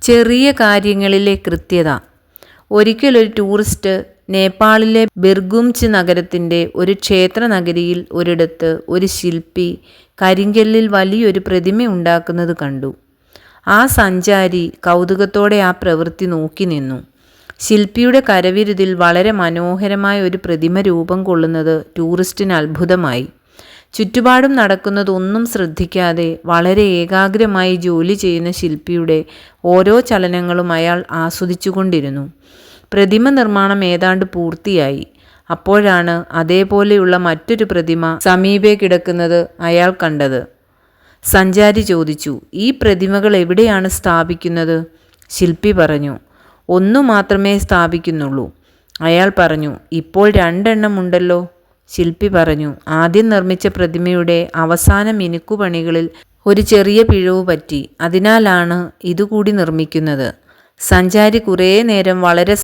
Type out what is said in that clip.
ചെറിയ കാര്യങ്ങളിലെ കൃത്യത. ഒരിക്കലൊരു ടൂറിസ്റ്റ് നേപ്പാളിലെ ബിർഗുംച്ച് നഗരത്തിൻ്റെ ഒരു ക്ഷേത്ര നഗരിയിൽ ഒരിടത്ത് ഒരു ശില്പി കരിങ്കല്ലിൽ വലിയൊരു പ്രതിമ ഉണ്ടാക്കുന്നത് കണ്ടു. ആ സഞ്ചാരി കൗതുകത്തോടെ ആ പ്രവൃത്തി നോക്കി നിന്നു. ശില്പിയുടെ കരവിരുതിൽ വളരെ മനോഹരമായ ഒരു പ്രതിമ രൂപം കൊള്ളുന്നത് ടൂറിസ്റ്റിന് അത്ഭുതമായി. ചുറ്റുപാടും നടക്കുന്നതൊന്നും ശ്രദ്ധിക്കാതെ വളരെ ഏകാഗ്രമായി ജോലി ചെയ്യുന്ന ശില്പിയുടെ ഓരോ ചലനങ്ങളും അയാൾ ആസ്വദിച്ചുകൊണ്ടിരുന്നു. പ്രതിമ നിർമ്മാണം ഏതാണ്ട് പൂർത്തിയായി. അപ്പോഴാണ് അതേപോലെയുള്ള മറ്റൊരു പ്രതിമ സമീപേ കിടക്കുന്നത് അയാൾ കണ്ടത്. സഞ്ചാരി ചോദിച്ചു, "ഈ പ്രതിമകൾ എവിടെയാണ് സ്ഥാപിക്കുന്നത്?" ശില്പി പറഞ്ഞു, "ഒന്നു മാത്രമേ സ്ഥാപിക്കുന്നുള്ളൂ." അയാൾ പറഞ്ഞു, "ഇപ്പോൾ 2 എണ്ണം ഉണ്ടല്ലോ." ശില്പി പറഞ്ഞു, "ആദ്യം നിർമ്മിച്ച പ്രതിമയുടെ അവസാന മിനുക്കുപണികളിൽ ഒരു ചെറിയ പിഴവ് പറ്റി. അതിനാലാണ് ഇതുകൂടി നിർമ്മിക്കുന്നത്." സഞ്ചാരി കുറേ നേരം വളരെ